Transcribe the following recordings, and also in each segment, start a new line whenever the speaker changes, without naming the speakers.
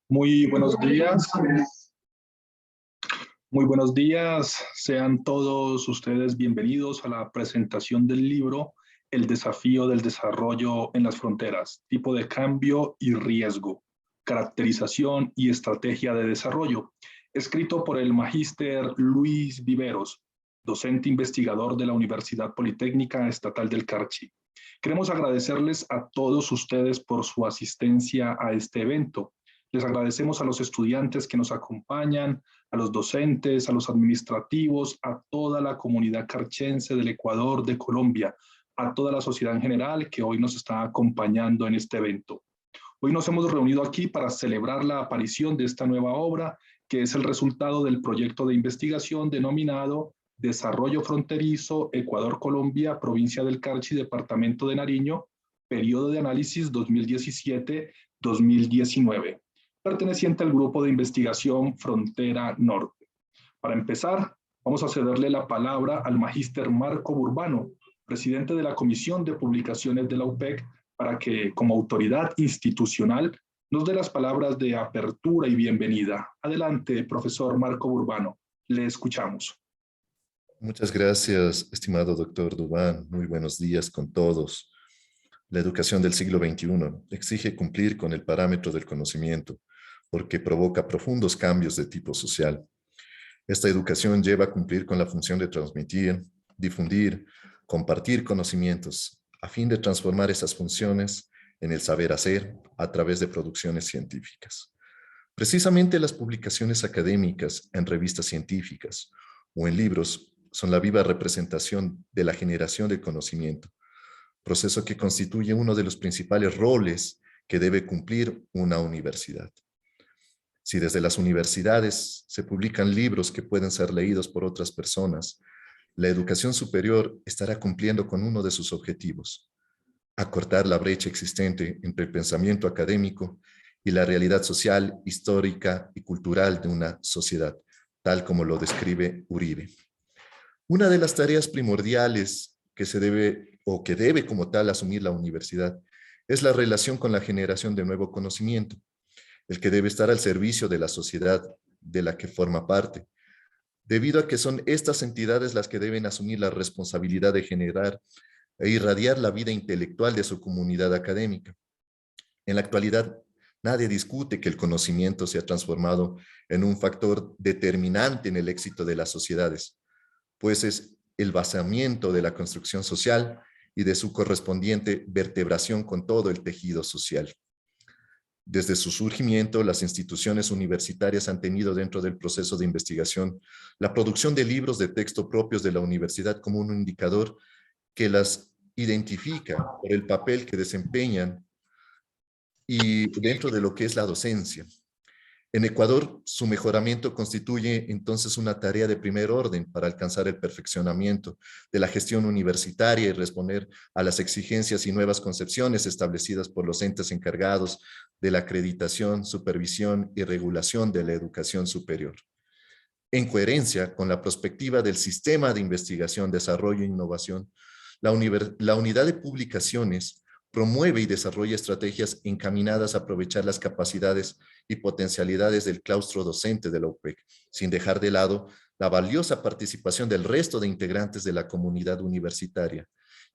Muy buenos días. Muy buenos días. Sean todos ustedes bienvenidos a la presentación del libro El desafío del desarrollo en las fronteras, tipo de cambio y riesgo, caracterización y estrategia de desarrollo, escrito por el magíster Luis Viveros, docente investigador de la Universidad Politécnica Estatal del Carchi. Queremos agradecerles a todos ustedes por su asistencia a este evento. Les agradecemos a los estudiantes que nos acompañan, a los docentes, a los administrativos, a toda la comunidad carchense del Ecuador, de Colombia, a toda la sociedad en general que hoy nos está acompañando en este evento. Hoy nos hemos reunido aquí para celebrar la aparición de esta nueva obra, que es el resultado del proyecto de investigación denominado Desarrollo Fronterizo Ecuador-Colombia, Provincia del Carchi, Departamento de Nariño, periodo de análisis 2017-2019, perteneciente al grupo de investigación Frontera Norte. Para empezar, vamos a cederle la palabra al magíster Marco Burbano, presidente de la Comisión de Publicaciones de la UPEC, para que, como autoridad institucional, nos dé las palabras de apertura y bienvenida. Adelante, profesor Marco Burbano, le escuchamos.
Muchas gracias, estimado doctor Dubán. Muy buenos días con todos. La educación del siglo XXI exige cumplir con el parámetro del conocimiento, porque provoca profundos cambios de tipo social. Esta educación lleva a cumplir con la función de transmitir, difundir, compartir conocimientos, a fin de transformar esas funciones en el saber hacer a través de producciones científicas. Precisamente las publicaciones académicas en revistas científicas o en libros son la viva representación de la generación del conocimiento, proceso que constituye uno de los principales roles que debe cumplir una universidad. Si desde las universidades se publican libros que pueden ser leídos por otras personas, la educación superior estará cumpliendo con uno de sus objetivos: acortar la brecha existente entre el pensamiento académico y la realidad social, histórica y cultural de una sociedad, tal como lo describe Uribe. Una de las tareas primordiales que se debe o que debe como tal asumir la universidad es la relación con la generación de nuevo conocimiento, el que debe estar al servicio de la sociedad de la que forma parte, debido a que son estas entidades las que deben asumir la responsabilidad de generar e irradiar la vida intelectual de su comunidad académica. En la actualidad, nadie discute que el conocimiento se ha transformado en un factor determinante en el éxito de las sociedades, pues es el basamiento de la construcción social y de su correspondiente vertebración con todo el tejido social. Desde su surgimiento, las instituciones universitarias han tenido dentro del proceso de investigación la producción de libros de texto propios de la universidad como un indicador que las identifica por el papel que desempeñan y dentro de lo que es la docencia. En Ecuador, su mejoramiento constituye entonces una tarea de primer orden para alcanzar el perfeccionamiento de la gestión universitaria y responder a las exigencias y nuevas concepciones establecidas por los entes encargados de la acreditación, supervisión y regulación de la educación superior. En coherencia con la perspectiva del sistema de investigación, desarrollo e innovación, la unidad de publicaciones promueve y desarrolla estrategias encaminadas a aprovechar las capacidades y potencialidades del claustro docente de la UPEC, sin dejar de lado la valiosa participación del resto de integrantes de la comunidad universitaria,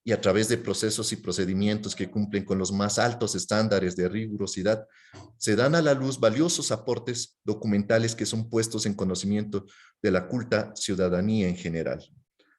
y a través de procesos y procedimientos que cumplen con los más altos estándares de rigurosidad, se dan a la luz valiosos aportes documentales que son puestos en conocimiento de la culta ciudadanía en general.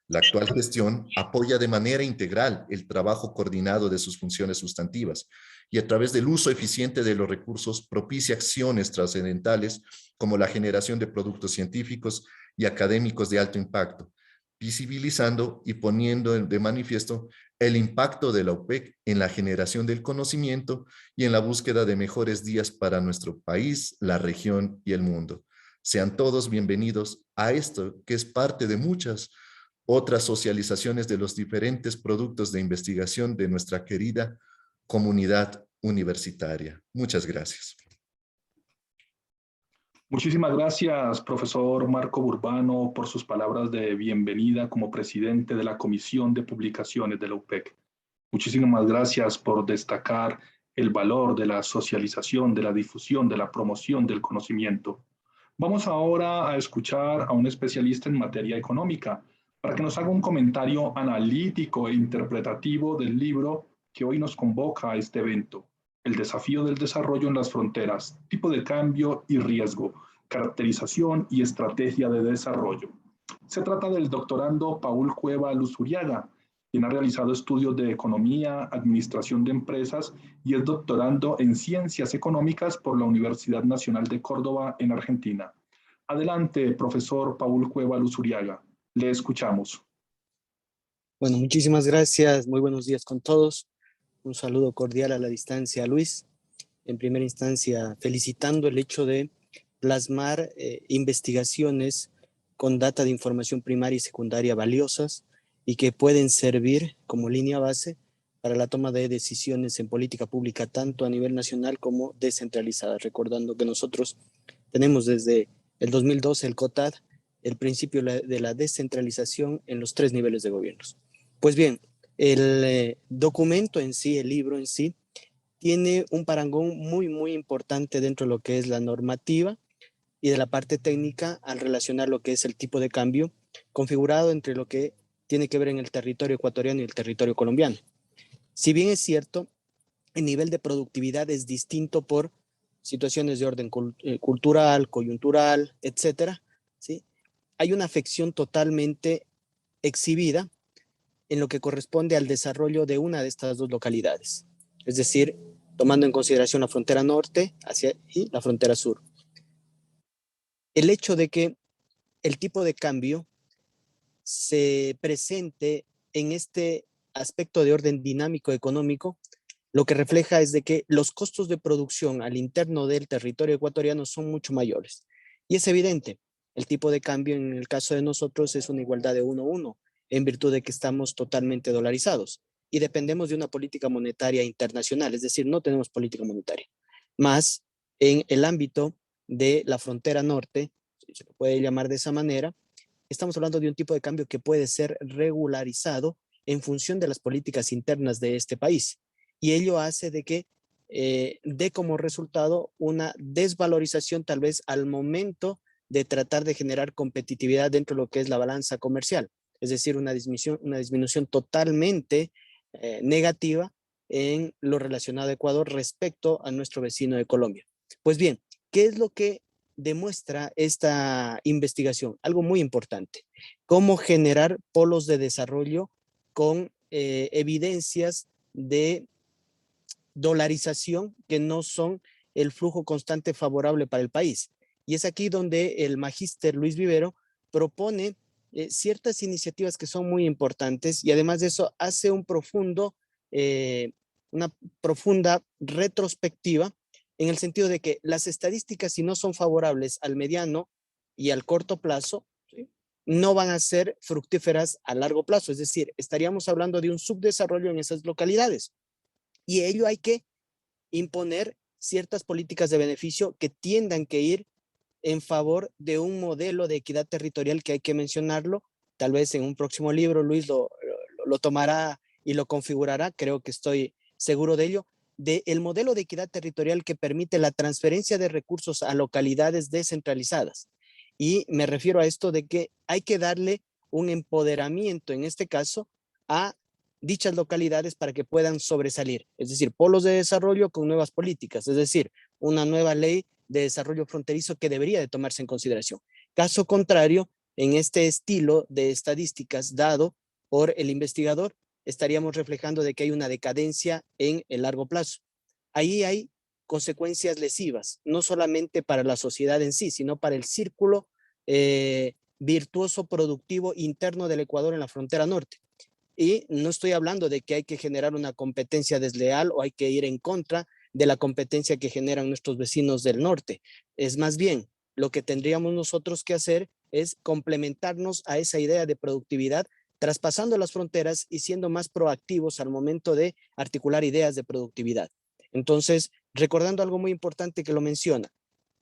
La actual gestión apoya de manera integral el trabajo coordinado de sus funciones sustantivas y a través del uso eficiente de los recursos propicia acciones trascendentales como la generación de productos científicos y académicos de alto impacto, visibilizando y poniendo de manifiesto el impacto de la UPEC en la generación del conocimiento y en la búsqueda de mejores días para nuestro país, la región y el mundo. Sean todos bienvenidos a esto, que es parte de muchas otras socializaciones de los diferentes productos de investigación de nuestra querida comunidad universitaria. Muchas gracias.
Muchísimas gracias, profesor Marco Burbano, por sus palabras de bienvenida como presidente de la Comisión de Publicaciones de la UPEC. Muchísimas gracias por destacar el valor de la socialización, de la difusión, de la promoción del conocimiento. Vamos ahora a escuchar a un especialista en materia económica para que nos haga un comentario analítico e interpretativo del libro que hoy nos convoca a este evento, El desafío del desarrollo en las fronteras, tipo de cambio y riesgo, caracterización y estrategia de desarrollo. Se trata del doctorando Paul Cueva Luzuriaga, quien ha realizado estudios de economía, administración de empresas y es doctorando en ciencias económicas por la Universidad Nacional de Córdoba en Argentina. Adelante, profesor Paul Cueva Luzuriaga. Le escuchamos.
Bueno, muchísimas gracias. Muy buenos días con todos. Un saludo cordial a la distancia, Luis. En primera instancia, felicitando el hecho de plasmar investigaciones con data de información primaria y secundaria valiosas y que pueden servir como línea base para la toma de decisiones en política pública, tanto a nivel nacional como descentralizada. Recordando que nosotros tenemos desde el 2012 el COTAD, el principio de la descentralización en los 3 niveles de gobiernos. Pues bien, el documento en sí, el libro en sí, tiene un parangón muy importante dentro de lo que es la normativa y de la parte técnica al relacionar lo que es el tipo de cambio configurado entre lo que tiene que ver en el territorio ecuatoriano y el territorio colombiano. Si bien es cierto, el nivel de productividad es distinto por situaciones de orden cultural, coyuntural, etcétera, ¿sí? Hay una afección totalmente exhibida en lo que corresponde al desarrollo de una de estas dos localidades, es decir, tomando en consideración la frontera norte y la frontera sur. El hecho de que el tipo de cambio se presente en este aspecto de orden dinámico económico, lo que refleja es de que los costos de producción al interno del territorio ecuatoriano son mucho mayores. Y es evidente, el tipo de cambio en el caso de nosotros es una igualdad de 1-1, en virtud de que estamos totalmente dolarizados y dependemos de una política monetaria internacional, es decir, no tenemos política monetaria. Más en el ámbito de la frontera norte, si se puede llamar de esa manera, estamos hablando de un tipo de cambio que puede ser regularizado en función de las políticas internas de este país. Y ello hace de que dé como resultado una desvalorización tal vez al momento de tratar de generar competitividad dentro de lo que es la balanza comercial. Es decir, una disminución totalmente negativa en lo relacionado a Ecuador respecto a nuestro vecino de Colombia. Pues bien, ¿qué es lo que demuestra esta investigación? Algo muy importante: cómo generar polos de desarrollo con evidencias de dolarización que no son el flujo constante favorable para el país. Y es aquí donde el magíster Luis Vivero propone ciertas iniciativas que son muy importantes y además de eso hace una profunda retrospectiva en el sentido de que las estadísticas, si no son favorables al mediano y al corto plazo, ¿sí?, no van a ser fructíferas a largo plazo. Es decir, estaríamos hablando de un subdesarrollo en esas localidades. Y ello hay que imponer ciertas políticas de beneficio que tiendan que ir en favor de un modelo de equidad territorial que hay que mencionarlo. Tal vez en un próximo libro Luis lo tomará y lo configurará, creo que estoy seguro de ello, del modelo de equidad territorial que permite la transferencia de recursos a localidades descentralizadas. Y me refiero a esto de que hay que darle un empoderamiento, en este caso, a dichas localidades para que puedan sobresalir, es decir, polos de desarrollo con nuevas políticas, es decir, una nueva ley de desarrollo fronterizo que debería de tomarse en consideración. Caso contrario, en este estilo de estadísticas dado por el investigador, estaríamos reflejando de que hay una decadencia en el largo plazo. Ahí hay consecuencias lesivas, no solamente para la sociedad en sí, sino para el círculo virtuoso productivo interno del Ecuador en la frontera norte. Y no estoy hablando de que hay que generar una competencia desleal o hay que ir en contra de la competencia que generan nuestros vecinos del norte. Es más bien, lo que tendríamos nosotros que hacer es complementarnos a esa idea de productividad, traspasando las fronteras y siendo más proactivos al momento de articular ideas de productividad. Entonces, recordando algo muy importante que lo menciona,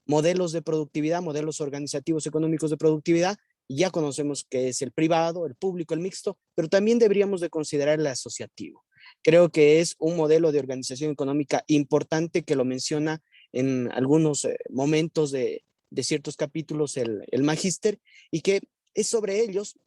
modelos de productividad, modelos organizativos económicos de productividad, ya conocemos que es el privado, el público, el mixto, pero también deberíamos de considerar el asociativo. Creo que es un modelo de organización económica importante que lo menciona en algunos momentos de ciertos capítulos el magíster, y que es sobre ellos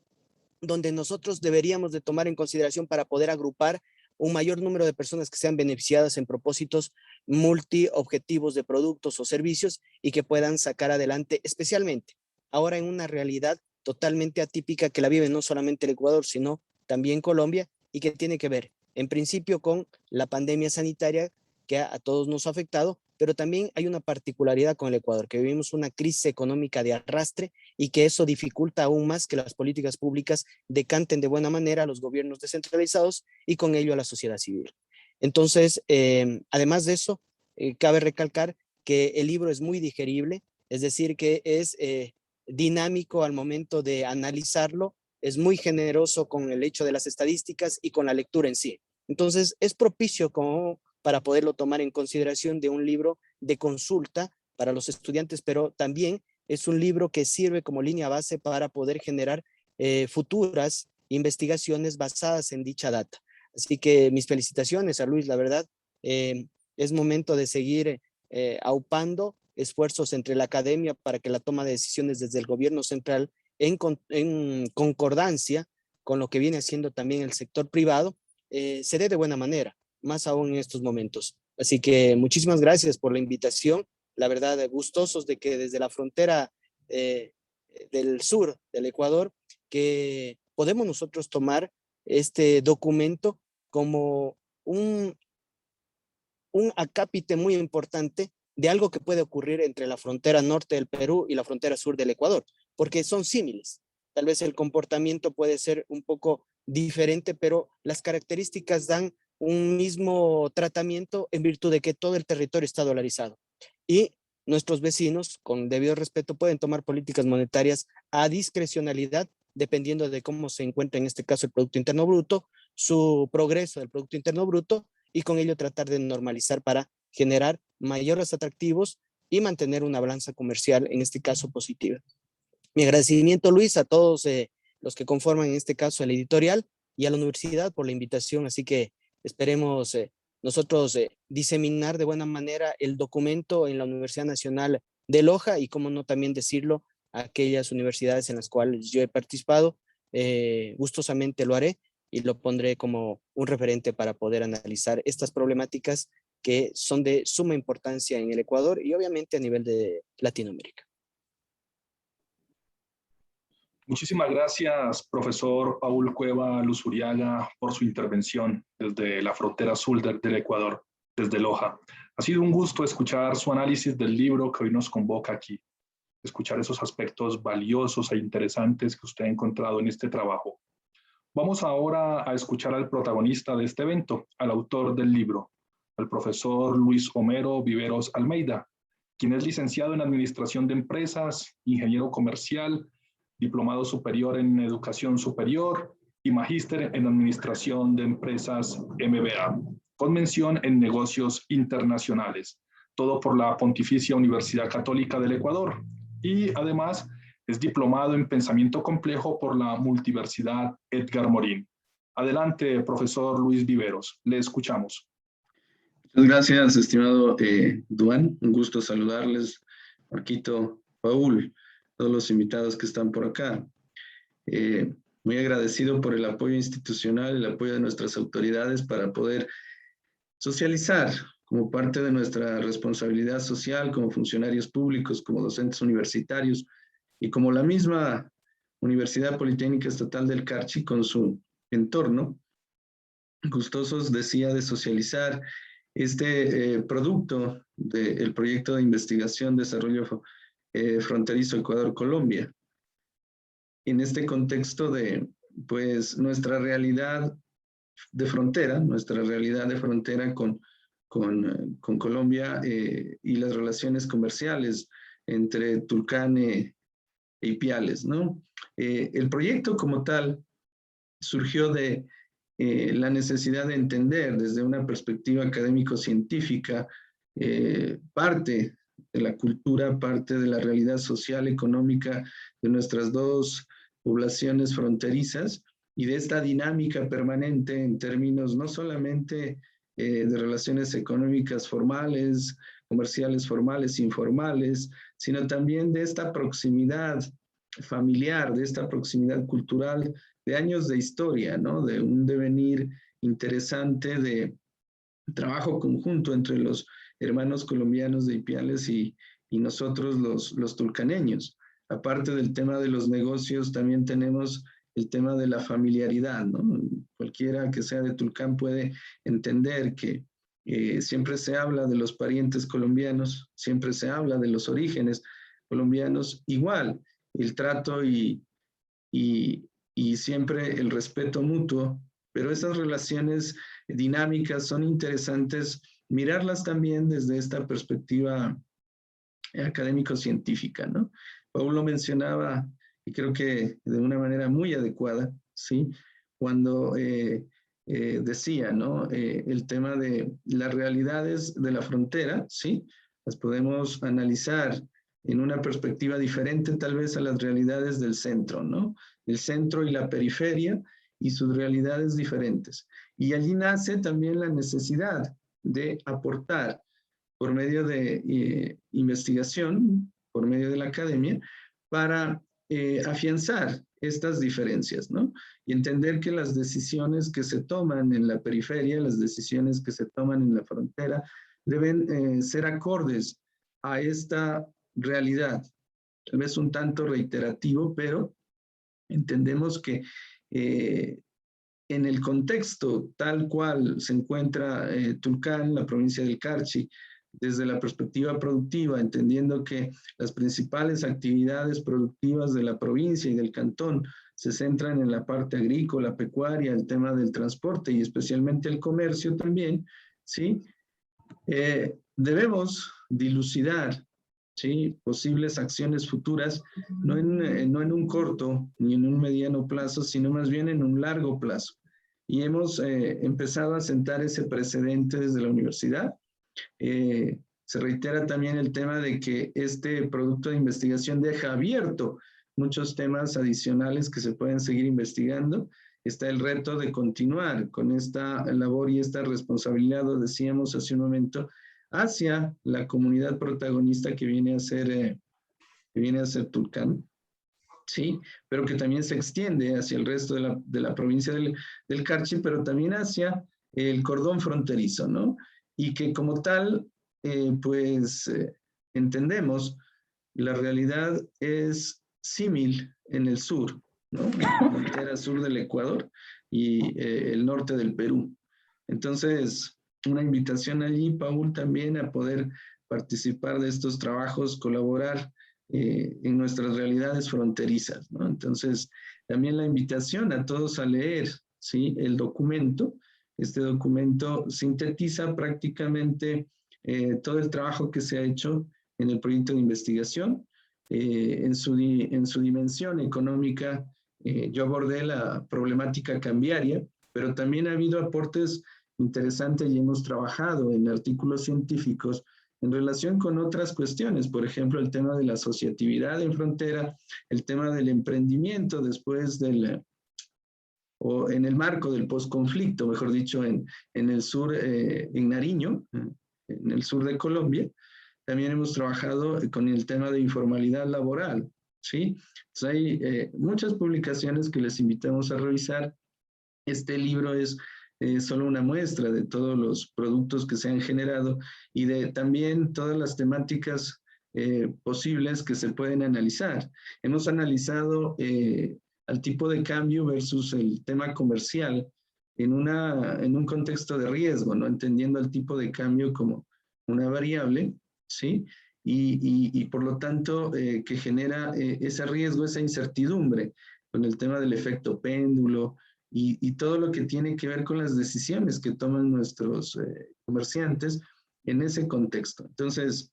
donde nosotros deberíamos de tomar en consideración para poder agrupar un mayor número de personas que sean beneficiadas en propósitos multi-objetivos de productos o servicios y que puedan sacar adelante, especialmente ahora en una realidad totalmente atípica que la vive no solamente el Ecuador, sino también Colombia, y que tiene que ver, en principio, con la pandemia sanitaria que a todos nos ha afectado, pero también hay una particularidad con el Ecuador, que vivimos una crisis económica de arrastre y que eso dificulta aún más que las políticas públicas decanten de buena manera a los gobiernos descentralizados y con ello a la sociedad civil. Entonces, además de eso, cabe recalcar que el libro es muy digerible, es decir, que es dinámico al momento de analizarlo, es muy generoso con el hecho de las estadísticas y con la lectura en sí. Entonces, es propicio como para poderlo tomar en consideración de un libro de consulta para los estudiantes, pero también es un libro que sirve como línea base para poder generar futuras investigaciones basadas en dicha data. Así que mis felicitaciones a Luis, la verdad, es momento de seguir aupando esfuerzos entre la academia para que la toma de decisiones desde el gobierno central en concordancia con lo que viene haciendo también el sector privado, se dé de buena manera, más aún en estos momentos. Así que muchísimas gracias por la invitación. La verdad, gustosos de que desde la frontera eh, del sur del Ecuador, que podemos nosotros tomar este documento como un acápite muy importante de algo que puede ocurrir entre la frontera norte del Perú y la frontera sur del Ecuador, porque son símiles. Tal vez el comportamiento puede ser un poco diferente, pero las características dan un mismo tratamiento en virtud de que todo el territorio está dolarizado. Y nuestros vecinos, con debido respeto, pueden tomar políticas monetarias a discrecionalidad, dependiendo de cómo se encuentra en este caso el Producto Interno Bruto, su progreso del Producto Interno Bruto, y con ello tratar de normalizar para generar mayores atractivos y mantener una balanza comercial, en este caso, positiva. Mi agradecimiento, Luis, a todos los que conforman, en este caso, el editorial, y a la universidad por la invitación. Así que esperemos nosotros diseminar de buena manera el documento en la Universidad Nacional de Loja y, como no, también decirlo a aquellas universidades en las cuales yo he participado. Gustosamente lo haré y lo pondré como un referente para poder analizar estas problemáticas que son de suma importancia en el Ecuador y obviamente a nivel de Latinoamérica.
Muchísimas gracias, profesor Paul Cueva Luzuriaga, por su intervención desde la frontera sur del Ecuador, desde Loja. Ha sido un gusto escuchar su análisis del libro que hoy nos convoca aquí, escuchar esos aspectos valiosos e interesantes que usted ha encontrado en este trabajo. Vamos ahora a escuchar al protagonista de este evento, al autor del libro, al profesor Luis Homero Viveros Almeida, quien es licenciado en Administración de Empresas, ingeniero comercial, diplomado superior en Educación Superior y magíster en Administración de Empresas MBA, con mención en Negocios Internacionales, todo por la Pontificia Universidad Católica del Ecuador, y además es diplomado en Pensamiento Complejo por la Multiversidad Edgar Morin. Adelante, profesor Luis Viveros, le escuchamos.
Muchas gracias, estimado Duan. Un gusto saludarles, Marquito, Paul, todos los invitados que están por acá. Muy agradecido por el apoyo institucional, el apoyo de nuestras autoridades para poder socializar como parte de nuestra responsabilidad social como funcionarios públicos, como docentes universitarios y como la misma Universidad Politécnica Estatal del Carchi con su entorno. Gustosos, decía, de socializar este producto del proyecto de investigación, desarrollo fronterizo Ecuador-Colombia. En este contexto de, pues, nuestra realidad de frontera con Colombia y las relaciones comerciales entre Tulcán e Ipiales, ¿no? El proyecto como tal surgió de la necesidad de entender desde una perspectiva académico-científica parte de la cultura, parte de la realidad social, económica de nuestras dos poblaciones fronterizas y de esta dinámica permanente en términos no solamente de relaciones económicas formales, comerciales formales, informales, sino también de esta proximidad familiar, de esta proximidad cultural, de años de historia, ¿no? De un devenir interesante de trabajo conjunto entre los hermanos colombianos de Ipiales y nosotros los tulcaneños. Aparte del tema de los negocios, también tenemos el tema de la familiaridad, ¿no? Cualquiera que sea de Tulcán puede entender que siempre se habla de los parientes colombianos, siempre se habla de los orígenes colombianos, igual el trato y siempre el respeto mutuo, pero esas relaciones dinámicas son interesantes mirarlas también desde esta perspectiva académico-científica, ¿no? Paulo mencionaba, y creo que de una manera muy adecuada, ¿sí? Cuando decía, ¿no? El tema de las realidades de la frontera, ¿sí? Las podemos analizar en una perspectiva diferente tal vez a las realidades del centro, ¿no? El centro y la periferia y sus realidades diferentes. Y allí nace también la necesidad de aportar por medio de investigación, por medio de la academia, para afianzar estas diferencias, ¿no? Y entender que las decisiones que se toman en la periferia, las decisiones que se toman en la frontera, deben ser acordes a esta realidad. Tal vez un tanto reiterativo, pero entendemos que en el contexto tal cual se encuentra Tulcán, la provincia del Carchi, desde la perspectiva productiva, entendiendo que las principales actividades productivas de la provincia y del cantón se centran en la parte agrícola, pecuaria, el tema del transporte y especialmente el comercio también, ¿sí? Debemos dilucidar, ¿sí? Posibles acciones futuras, no en un corto ni en un mediano plazo, sino más bien en un largo plazo. Y hemos empezado a sentar ese precedente desde la universidad. Se reitera también el tema de que este producto de investigación deja abierto muchos temas adicionales que se pueden seguir investigando. Está el reto de continuar con esta labor y esta responsabilidad, lo decíamos hace un momento, hacia la comunidad protagonista que viene a ser Tulcán, ¿sí? Pero que también se extiende hacia el resto de la provincia del Carchi, pero también hacia el cordón fronterizo, ¿no? Y que como tal, entendemos, la realidad es símil en el sur, ¿no? En la frontera sur del Ecuador y el norte del Perú. Entonces, una invitación allí, Paul, también a poder participar de estos trabajos, colaborar en nuestras realidades fronterizas, ¿no? Entonces, también la invitación a todos a leer, ¿sí? El documento. Este documento sintetiza prácticamente todo el trabajo que se ha hecho en el proyecto de investigación. En su dimensión económica, yo abordé la problemática cambiaria, pero también ha habido aportes interesantes y hemos trabajado en artículos científicos en relación con otras cuestiones, por ejemplo, el tema de la asociatividad en frontera, el tema del emprendimiento después o en el marco del posconflicto, mejor dicho, en el sur, en Nariño, en el sur de Colombia. También hemos trabajado con el tema de informalidad laboral, ¿sí? Entonces hay muchas publicaciones que les invitamos a revisar. Este libro es solo una muestra de todos los productos que se han generado y de también todas las temáticas posibles que se pueden analizar. Hemos analizado al tipo de cambio versus el tema comercial en un contexto de riesgo, ¿no? Entendiendo el tipo de cambio como una variable, ¿sí? Y por lo tanto que genera ese riesgo, esa incertidumbre con el tema del efecto péndulo y todo lo que tiene que ver con las decisiones que toman nuestros comerciantes en ese contexto. Entonces,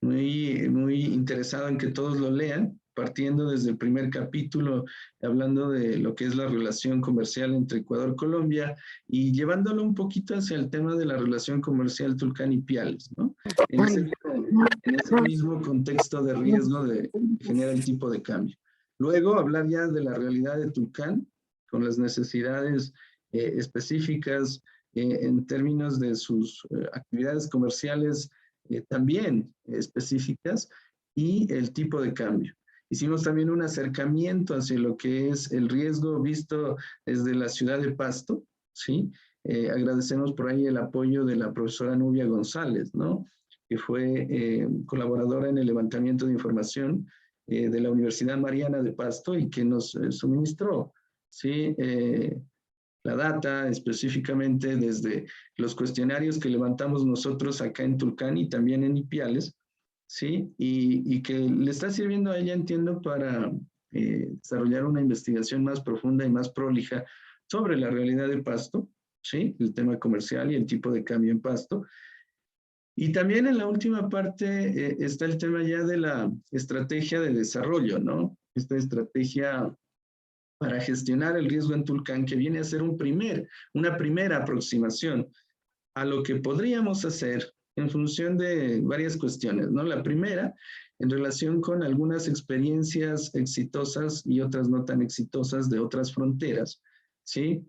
muy interesado en que todos lo lean, partiendo desde el primer capítulo, hablando de lo que es la relación comercial entre Ecuador y Colombia y llevándolo un poquito hacia el tema de la relación comercial Tulcán-Ipiales, ¿no? En ese mismo contexto de riesgo que genera el tipo de cambio. Luego, hablar ya de la realidad de Tulcán, con las necesidades específicas en términos de sus actividades comerciales también específicas, y el tipo de cambio. Hicimos también un acercamiento hacia lo que es el riesgo visto desde la ciudad de Pasto, ¿sí? Agradecemos por ahí el apoyo de la profesora Nubia González, ¿no? Que fue colaboradora en el levantamiento de información de la Universidad Mariana de Pasto y que nos suministró, ¿sí? La data específicamente desde los cuestionarios que levantamos nosotros acá en Tulcán y también en Ipiales, ¿sí? Y que le está sirviendo a ella, entiendo, para desarrollar una investigación más profunda y más prolija sobre la realidad de Pasto, ¿sí? El tema comercial y el tipo de cambio en Pasto. Y también en la última parte está el tema ya de la estrategia de desarrollo, ¿no? Esta estrategia para gestionar el riesgo en Tulcán, que viene a ser una primera aproximación a lo que podríamos hacer en función de varias cuestiones, ¿no? La primera, en relación con algunas experiencias exitosas y otras no tan exitosas de otras fronteras, ¿sí?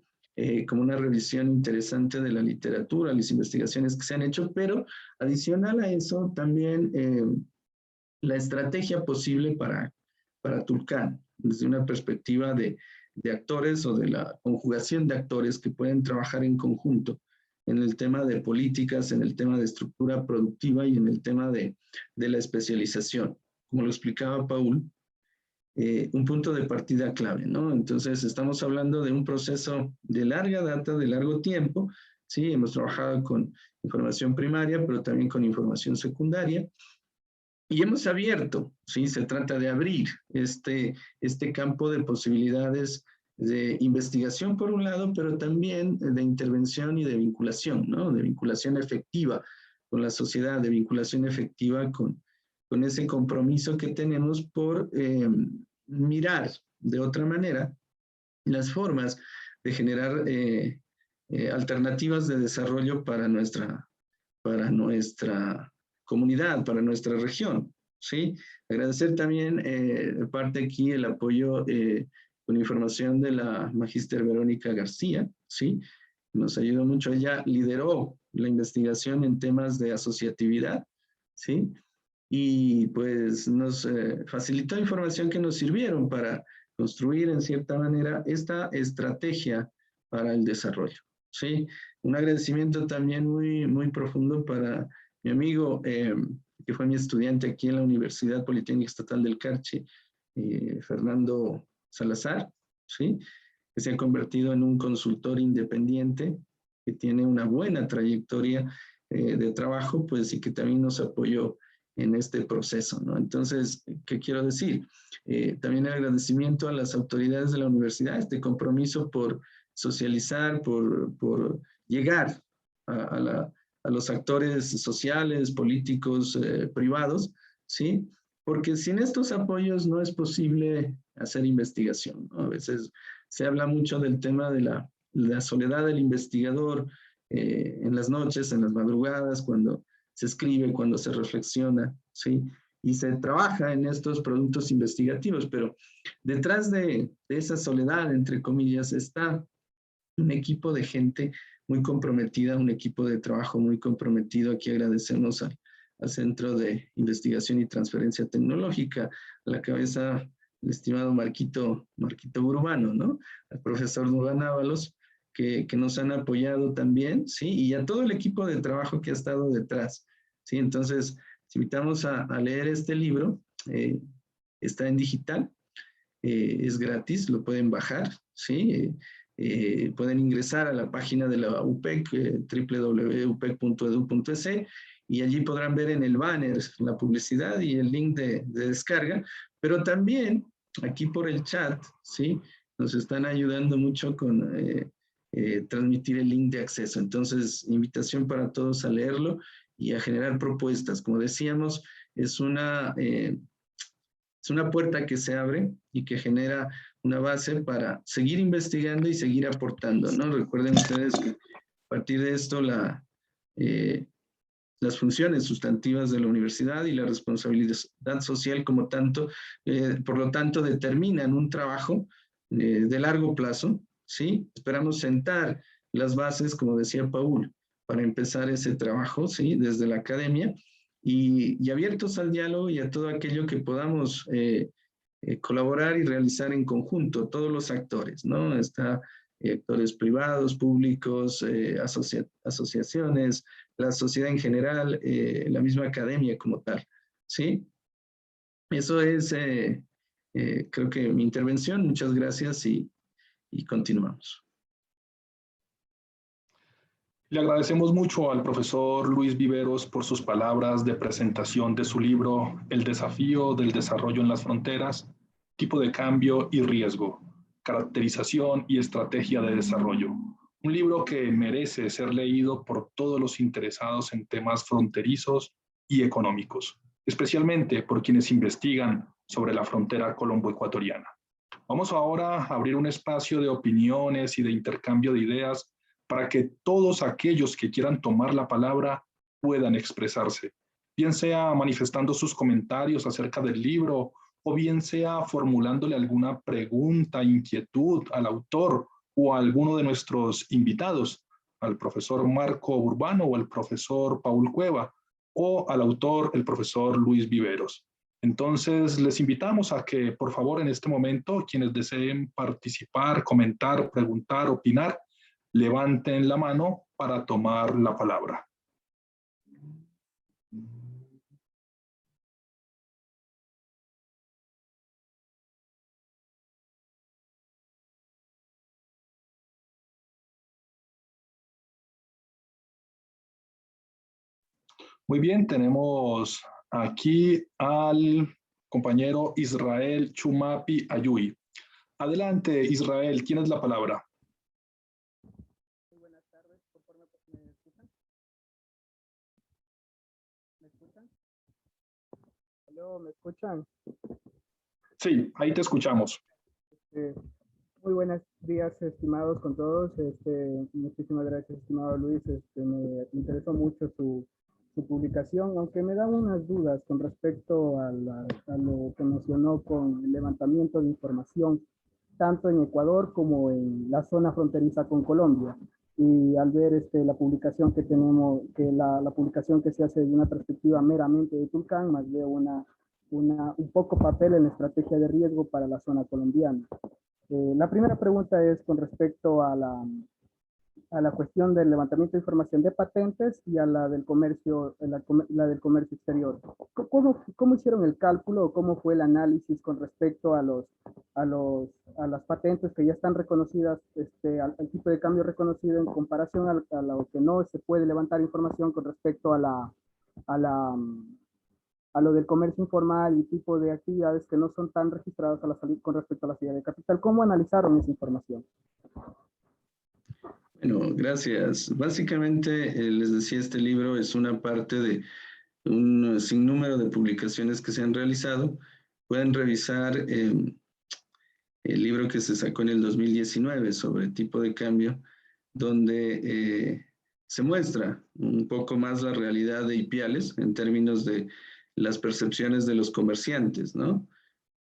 Como una revisión interesante de la literatura, las investigaciones que se han hecho, pero adicional a eso también la estrategia posible para Tulcán, desde una perspectiva de actores o de la conjugación de actores que pueden trabajar en conjunto en el tema de políticas, en el tema de estructura productiva y en el tema de la especialización. Como lo explicaba Paul, un punto de partida clave, ¿no? Entonces, estamos hablando de un proceso de larga data, de largo tiempo, ¿sí? Hemos trabajado con información primaria, pero también con información secundaria, y hemos abierto, ¿sí? Se trata de abrir este campo de posibilidades de investigación por un lado, pero también de intervención y de vinculación, ¿no? De vinculación efectiva con la sociedad, de vinculación efectiva con ese compromiso que tenemos por mirar de otra manera las formas de generar alternativas de desarrollo para nuestra comunidad, para nuestra región, ¿sí? Agradecer también parte aquí el apoyo con información de la magíster Verónica García, ¿sí? Nos ayudó mucho. Ella lideró la investigación en temas de asociatividad, ¿sí? Y pues nos facilitó información que nos sirvieron para construir en cierta manera esta estrategia para el desarrollo, ¿sí? Un agradecimiento también muy, muy profundo para mi amigo, que fue mi estudiante aquí en la Universidad Politécnica Estatal del Carchi, Fernando Salazar, ¿sí? Que se ha convertido en un consultor independiente, que tiene una buena trayectoria de trabajo, pues, y que también nos apoyó en este proceso, ¿no? Entonces, ¿qué quiero decir? También el agradecimiento a las autoridades de la universidad, este compromiso por socializar, por llegar a los actores sociales, políticos, privados, ¿sí? Porque sin estos apoyos no es posible hacer investigación, ¿no? A veces se habla mucho del tema de la soledad del investigador en las noches, en las madrugadas, cuando se escribe, cuando se reflexiona, ¿sí? Y se trabaja en estos productos investigativos, pero detrás de esa soledad, entre comillas, está un equipo de gente muy comprometida, un equipo de trabajo muy comprometido. Aquí agradecemos al Centro de Investigación y Transferencia Tecnológica, a la cabeza el estimado Marquito Urbano, ¿no? Al profesor Duván Ábalos, que nos han apoyado también, ¿sí? Y a todo el equipo de trabajo que ha estado detrás, ¿sí? Entonces, les invitamos a leer este libro. Está en digital, es gratis, lo pueden bajar, ¿sí? Pueden ingresar a la página de la UPEC, www.upec.edu.es, y allí podrán ver en el banner la publicidad y el link de descarga, pero también aquí por el chat, ¿sí? Nos están ayudando mucho con transmitir el link de acceso. Entonces, invitación para todos a leerlo y a generar propuestas. Como decíamos, es una puerta que se abre y que genera una base para seguir investigando y seguir aportando, ¿no? Recuerden ustedes que a partir de esto la las funciones sustantivas de la universidad y la responsabilidad social como tanto, por lo tanto, determinan un trabajo de largo plazo, ¿sí? Esperamos sentar las bases, como decía Paul, para empezar ese trabajo, ¿sí? Desde la academia y abiertos al diálogo y a todo aquello que podamos colaborar y realizar en conjunto, todos los actores, ¿no? Actores privados, públicos, asociaciones, la sociedad en general, la misma academia como tal, ¿sí? Eso es, creo que mi intervención. Muchas gracias y continuamos.
Le agradecemos mucho al profesor Luis Viveros por sus palabras de presentación de su libro El desafío del desarrollo en las fronteras, tipo de cambio y riesgo, caracterización y estrategia de desarrollo. Un libro que merece ser leído por todos los interesados en temas fronterizos y económicos, especialmente por quienes investigan sobre la frontera colombo-ecuatoriana. Vamos ahora a abrir un espacio de opiniones y de intercambio de ideas para que todos aquellos que quieran tomar la palabra puedan expresarse, bien sea manifestando sus comentarios acerca del libro o bien sea formulándole alguna pregunta, inquietud al autor o a alguno de nuestros invitados, al profesor Marco Urbano o al profesor Paul Cueva, o al autor, el profesor Luis Viveros. Entonces, les invitamos a que, por favor, en este momento, quienes deseen participar, comentar, preguntar, opinar, levanten la mano para tomar la palabra. Muy bien, tenemos aquí al compañero Israel Chumapi Ayui. Adelante, Israel, tienes la palabra.
Muy buenas tardes, ¿me escuchan? ¿Me escuchan? ¿Aló, me escuchan?
Sí, ahí te escuchamos.
Muy buenos días, estimados con todos. Muchísimas gracias, estimado Luis. Me interesó mucho su publicación, aunque me dan unas dudas con respecto a lo que mencionó con el levantamiento de información, tanto en Ecuador como en la zona fronteriza con Colombia. Y al ver la publicación que tenemos, que la publicación que se hace de una perspectiva meramente de Tulcán, más veo un poco papel en la estrategia de riesgo para la zona colombiana. La primera pregunta es con respecto a la cuestión del levantamiento de información de patentes y a la del comercio, la del comercio exterior. ¿Cómo hicieron el cálculo o cómo fue el análisis con respecto a las patentes que ya están reconocidas, al tipo de cambio reconocido en comparación a lo que no se puede levantar información con respecto a lo del comercio informal y tipo de actividades que no son tan registradas con respecto a la salida de capital? ¿Cómo analizaron esa información?
Bueno, gracias. Básicamente, les decía, este libro es una parte de un sinnúmero de publicaciones que se han realizado. Pueden revisar el libro que se sacó en el 2019 sobre tipo de cambio, donde se muestra un poco más la realidad de Ipiales en términos de las percepciones de los comerciantes, ¿no?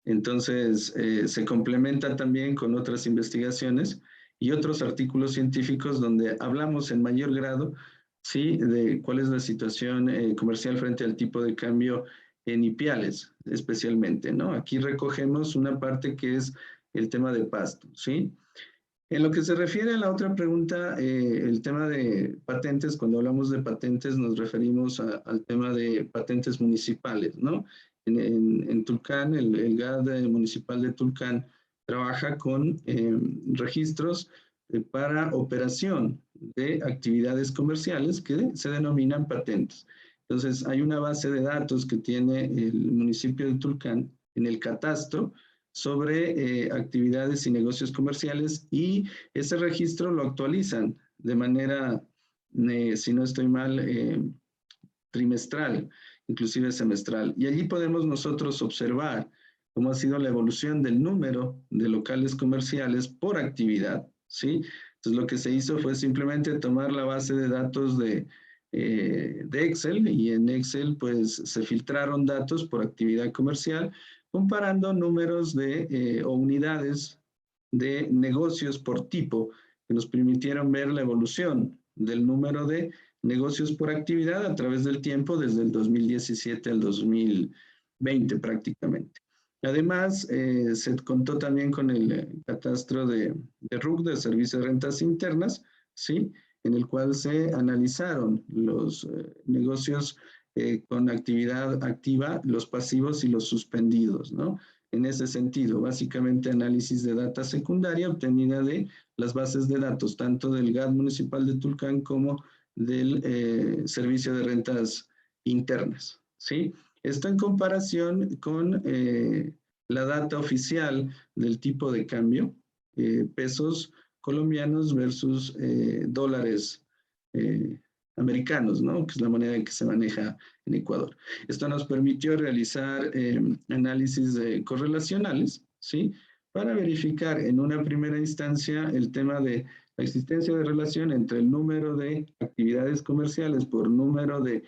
Entonces, se complementa también con otras investigaciones y otros artículos científicos donde hablamos en mayor grado, ¿sí?, de cuál es la situación comercial frente al tipo de cambio en Ipiales, especialmente, ¿no? Aquí recogemos una parte que es el tema de Pasto, ¿sí? En lo que se refiere a la otra pregunta, el tema de patentes, cuando hablamos de patentes nos referimos al tema de patentes municipales, ¿no? En Tulcán, el GAD municipal de Tulcán trabaja con registros para operación de actividades comerciales que se denominan patentes. Entonces, hay una base de datos que tiene el municipio de Tulcán en el catastro sobre actividades y negocios comerciales, y ese registro lo actualizan de manera, si no estoy mal, trimestral, inclusive semestral. Y allí podemos nosotros observar cómo ha sido la evolución del número de locales comerciales por actividad, ¿sí? Entonces, lo que se hizo fue simplemente tomar la base de datos de de Excel, y en Excel pues se filtraron datos por actividad comercial comparando números o unidades de negocios por tipo que nos permitieron ver la evolución del número de negocios por actividad a través del tiempo desde el 2017 al 2020 prácticamente. Además, se contó también con el catastro de RUC, de Servicio de Rentas Internas, ¿sí?, en el cual se analizaron los negocios con actividad activa, los pasivos y los suspendidos, ¿no? En ese sentido, básicamente análisis de data secundaria obtenida de las bases de datos, tanto del GAT municipal de Tulcán como del Servicio de Rentas Internas, ¿sí? Esto en comparación con la data oficial del tipo de cambio, pesos colombianos versus dólares americanos, ¿no?, que es la moneda que se maneja en Ecuador. Esto nos permitió realizar análisis correlacionales, ¿sí?, para verificar en una primera instancia el tema de la existencia de relación entre el número de actividades comerciales por número de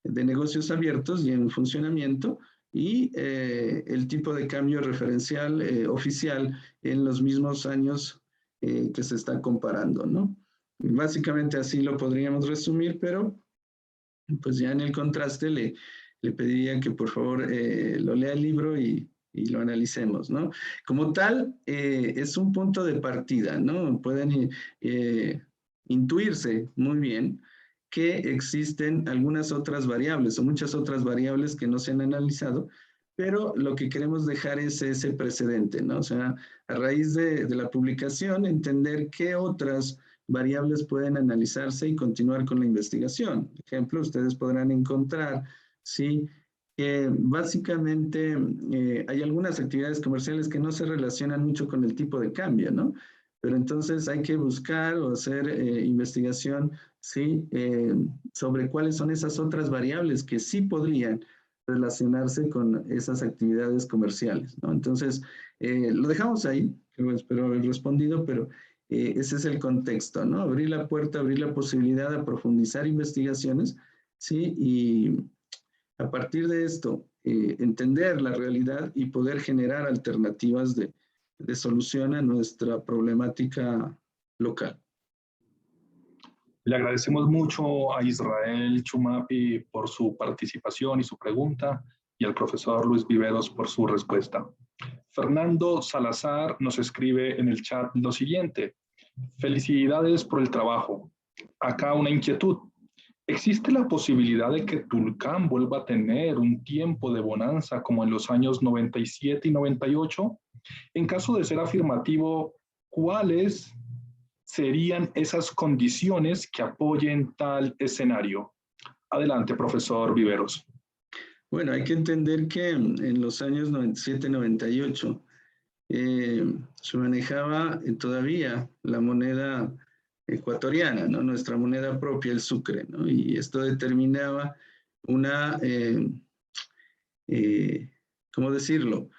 negocios abiertos y en funcionamiento, y el tipo de cambio referencial oficial en los mismos años que se está comparando, ¿no? Básicamente así lo podríamos resumir, pero pues ya en el contraste le pediría que por favor lo lea el libro y lo analicemos, ¿no? Como tal, es un punto de partida, ¿no? Pueden intuirse muy bien que existen algunas otras variables o muchas otras variables que no se han analizado, pero lo que queremos dejar es ese precedente, ¿no? O sea, a raíz de la publicación, entender qué otras variables pueden analizarse y continuar con la investigación. Por ejemplo, ustedes podrán encontrar, ¿sí?, que básicamente hay algunas actividades comerciales que no se relacionan mucho con el tipo de cambio, ¿no? Pero entonces hay que buscar o hacer investigación, ¿sí?, sobre cuáles son esas otras variables que sí podrían relacionarse con esas actividades comerciales, ¿no? Entonces, lo dejamos ahí, espero haber respondido, pero ese es el contexto, ¿no? Abrir la puerta, abrir la posibilidad de profundizar investigaciones, ¿sí? Y a partir de esto, entender la realidad y poder generar alternativas de solución a nuestra problemática local.
Le agradecemos mucho a Israel Chumapi por su participación y su pregunta, y al profesor Luis Viveros por su respuesta. Fernando Salazar nos escribe en el chat lo siguiente: felicidades por el trabajo. Acá una inquietud. ¿Existe la posibilidad de que Tulcán vuelva a tener un tiempo de bonanza como en los años 97 y 98? En caso de ser afirmativo, ¿cuáles serían esas condiciones que apoyen tal escenario? Adelante, profesor Viveros.
Bueno, hay que entender que en los años 97-98 se manejaba todavía la moneda ecuatoriana, ¿no?, nuestra moneda propia, el sucre, ¿no? Y esto determinaba una, ¿cómo decirlo?,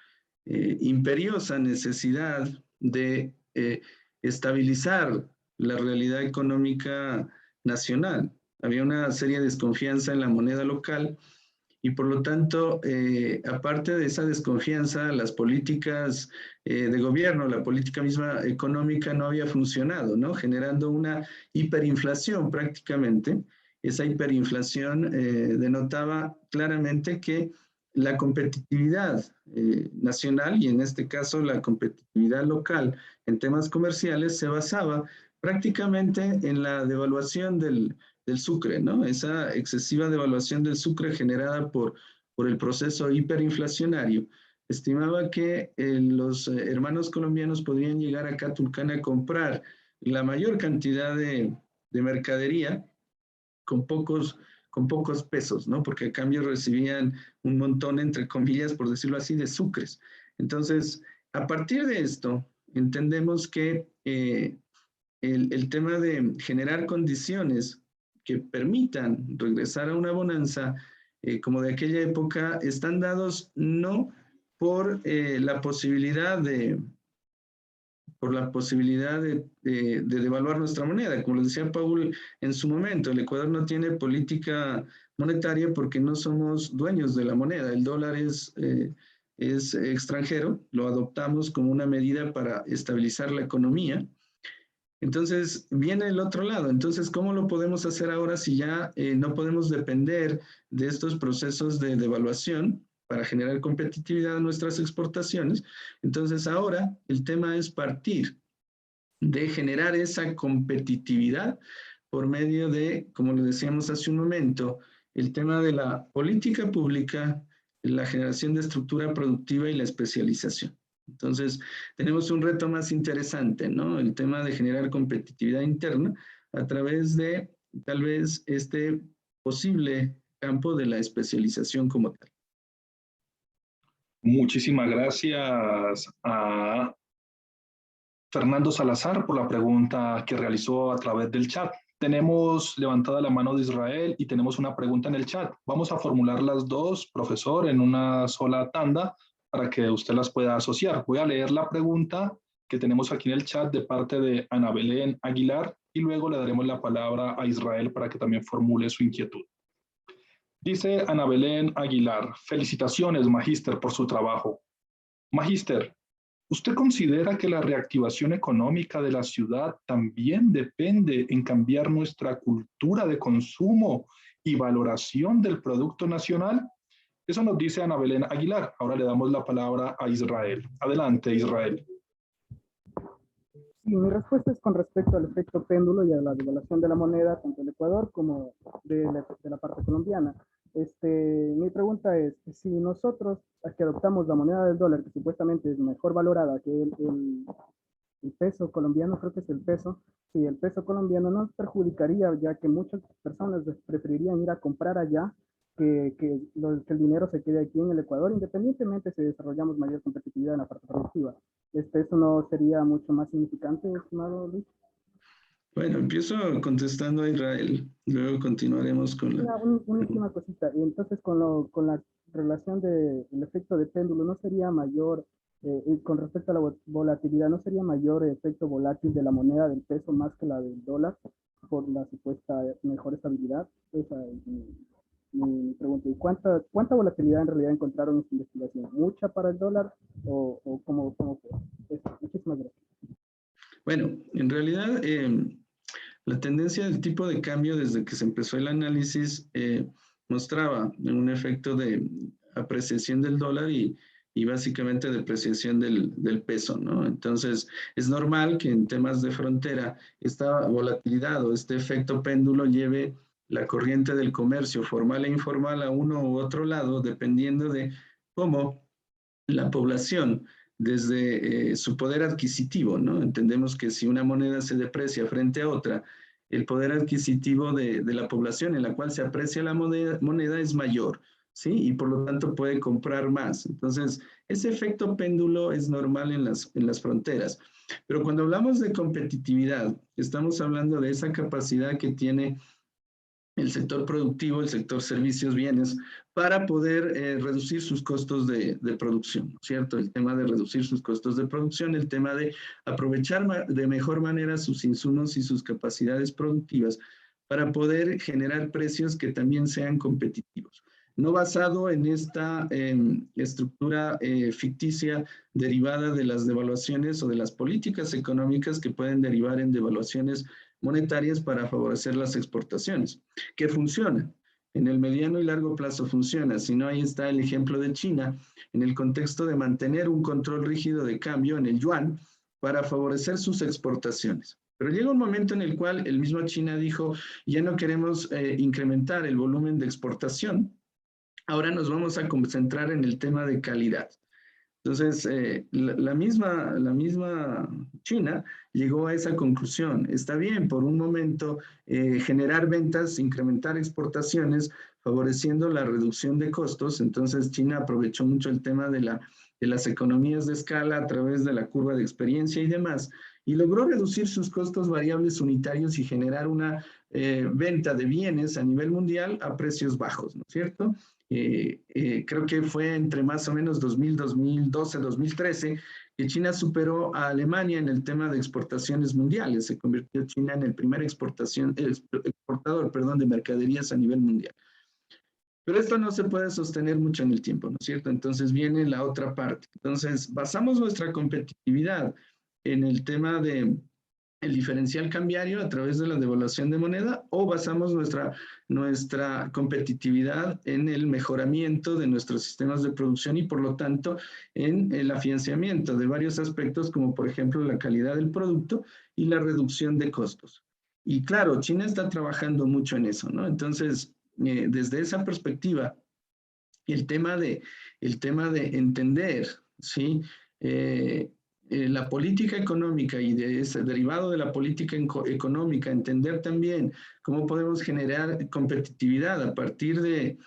imperiosa necesidad de estabilizar la realidad económica nacional. Había una seria desconfianza en la moneda local y por lo tanto, aparte de esa desconfianza, las políticas de gobierno, la política misma económica no había funcionado, ¿no?, generando una hiperinflación prácticamente. Esa hiperinflación denotaba claramente que la competitividad nacional, y en este caso la competitividad local en temas comerciales, se basaba prácticamente en la devaluación del sucre, ¿no? Esa excesiva devaluación del sucre generada por el proceso hiperinflacionario estimaba que los hermanos colombianos podrían llegar acá a Tulcán a comprar la mayor cantidad de mercadería con pocos pesos, ¿no? Porque a cambio recibían un montón, entre comillas, por decirlo así, de sucres. Entonces, a partir de esto, entendemos que el tema de generar condiciones que permitan regresar a una bonanza como de aquella época están dados no por la posibilidad de por la posibilidad de devaluar nuestra moneda. Como lo decía Paul en su momento, el Ecuador no tiene política monetaria porque no somos dueños de la moneda. El dólar es extranjero, lo adoptamos como una medida para estabilizar la economía. Entonces, viene el otro lado. Entonces, ¿cómo lo podemos hacer ahora si ya no podemos depender de estos procesos de devaluación para generar competitividad en nuestras exportaciones? Entonces, ahora el tema es partir de generar esa competitividad por medio de, como lo decíamos hace un momento, el tema de la política pública, la generación de estructura productiva y la especialización. Entonces, tenemos un reto más interesante, ¿no? El tema de generar competitividad interna a través de, tal vez, este posible campo de la especialización como tal.
Muchísimas gracias a Fernando Salazar por la pregunta que realizó a través del chat. Tenemos levantada la mano de Israel y tenemos una pregunta en el chat. Vamos a formular las dos, profesor, en una sola tanda para que usted las pueda asociar. Voy a leer la pregunta que tenemos aquí en el chat de parte de Ana Belén Aguilar y luego le daremos la palabra a Israel para que también formule su inquietud. Dice Ana Belén Aguilar, felicitaciones, magíster, por su trabajo. Magíster, ¿usted considera que la reactivación económica de la ciudad también depende en cambiar nuestra cultura de consumo y valoración del producto nacional? Eso nos dice Ana Belén Aguilar. Ahora le damos la palabra a Israel. Adelante, Israel.
Sí, mi respuesta es con respecto al efecto péndulo y a la devaluación de la moneda, tanto del Ecuador como de la parte colombiana. Mi pregunta es, si nosotros que adoptamos la moneda del dólar, que supuestamente es mejor valorada que el peso colombiano, creo que es el peso, si el peso colombiano nos perjudicaría, ya que muchas personas preferirían ir a comprar allá que el dinero se quede aquí en el Ecuador, independientemente si desarrollamos mayor competitividad en la parte productiva. ¿Eso no sería mucho más significante, estimado Luis?
Bueno, empiezo contestando a Israel, luego continuaremos con la...
Una última cosita. Entonces, con la relación del efecto de péndulo, ¿no sería mayor, con respecto a la volatilidad, no sería mayor el efecto volátil de la moneda del peso más que la del dólar por la supuesta mejor estabilidad? Esa es mi pregunta. ¿Y cuánta volatilidad en realidad encontraron en esta investigación? ¿Mucha para el dólar o cómo fue? Eso. Muchísimas gracias.
Bueno, en realidad... la tendencia del tipo de cambio desde que se empezó el análisis mostraba un efecto de apreciación del dólar y básicamente depreciación del peso, ¿no? Entonces, es normal que en temas de frontera esta volatilidad o este efecto péndulo lleve la corriente del comercio formal e informal a uno u otro lado, dependiendo de cómo la población desde su poder adquisitivo, ¿no? Entendemos que si una moneda se deprecia frente a otra, el poder adquisitivo de la población en la cual se aprecia la moneda es mayor, ¿sí? Y por lo tanto puede comprar más. Entonces, ese efecto péndulo es normal en las fronteras. Pero cuando hablamos de competitividad, estamos hablando de esa capacidad que tiene el sector productivo, el sector servicios, bienes, para poder reducir sus costos de producción, ¿cierto? El tema de reducir sus costos de producción, el tema de aprovechar de mejor manera sus insumos y sus capacidades productivas para poder generar precios que también sean competitivos. No basado en esta estructura ficticia derivada de las devaluaciones o de las políticas económicas que pueden derivar en devaluaciones monetarias para favorecer las exportaciones, que funciona. En el mediano y largo plazo funciona. Si no, ahí está el ejemplo de China, en el contexto de mantener un control rígido de cambio en el yuan para favorecer sus exportaciones. Pero llega un momento en el cual el mismo China dijo, ya no queremos incrementar el volumen de exportación, ahora nos vamos a concentrar en el tema de calidad. Entonces, la misma China llegó a esa conclusión. Está bien, por un momento, generar ventas, incrementar exportaciones, favoreciendo la reducción de costos. Entonces, China aprovechó mucho el tema de las economías de escala a través de la curva de experiencia y demás, y logró reducir sus costos variables unitarios y generar una venta de bienes a nivel mundial a precios bajos, ¿no es cierto? Creo que fue entre más o menos 2012, 2013, que China superó a Alemania en el tema de exportaciones mundiales. Se convirtió China en el primer exportador, perdón, de mercaderías a nivel mundial. Pero esto no se puede sostener mucho en el tiempo, ¿no es cierto? Entonces viene la otra parte. Entonces, basamos nuestra competitividad en el tema de el diferencial cambiario a través de la devaluación de moneda, o basamos nuestra competitividad en el mejoramiento de nuestros sistemas de producción y por lo tanto en el afianzamiento de varios aspectos como por ejemplo la calidad del producto y la reducción de costos. Y claro, China está trabajando mucho en eso, ¿no? Entonces, desde esa perspectiva, el tema de entender, ¿sí? La política económica y de ese derivado de la política económica, entender también cómo podemos generar competitividad a partir de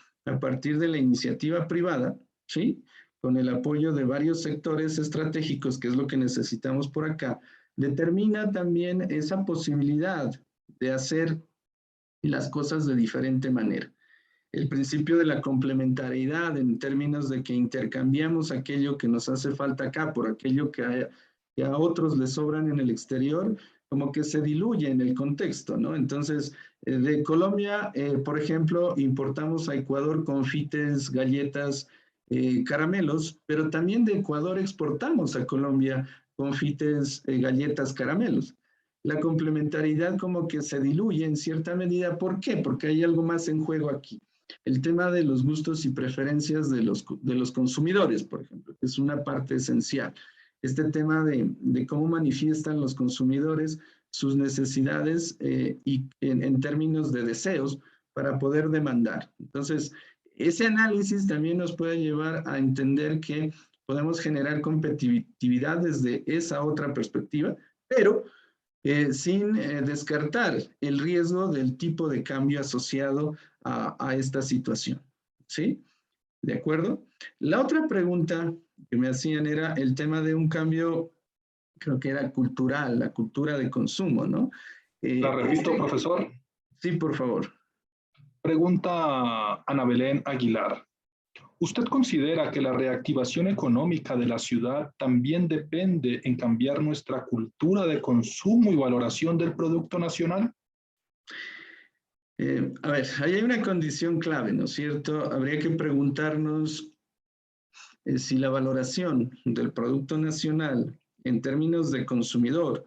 la iniciativa privada, ¿sí? Con el apoyo de varios sectores estratégicos, que es lo que necesitamos por acá, determina también esa posibilidad de hacer las cosas de diferente manera. El principio de la complementariedad en términos de que intercambiamos aquello que nos hace falta acá por aquello que a otros les sobran en el exterior, como que se diluye en el contexto, ¿no? Entonces, de Colombia, por ejemplo, importamos a Ecuador confites, galletas, caramelos, pero también de Ecuador exportamos a Colombia confites, galletas, caramelos. La complementariedad como que se diluye en cierta medida. ¿Por qué? Porque hay algo más en juego aquí. El tema de los gustos y preferencias de los consumidores, por ejemplo, que es una parte esencial. Este tema de cómo manifiestan los consumidores sus necesidades y en términos de deseos para poder demandar. Entonces, ese análisis también nos puede llevar a entender que podemos generar competitividad desde esa otra perspectiva, pero sin descartar el riesgo del tipo de cambio asociado a esta situación. ¿Sí? ¿De acuerdo? La otra pregunta que me hacían era el tema de un cambio, creo que era cultural, la cultura de consumo, ¿no?
La repito, profesor.
Sí, por favor.
Pregunta Ana Belén Aguilar. ¿Usted considera que la reactivación económica de la ciudad también depende en cambiar nuestra cultura de consumo y valoración del producto nacional?
A ver, ahí hay una condición clave, ¿no es cierto? Habría que preguntarnos si la valoración del producto nacional en términos de consumidor,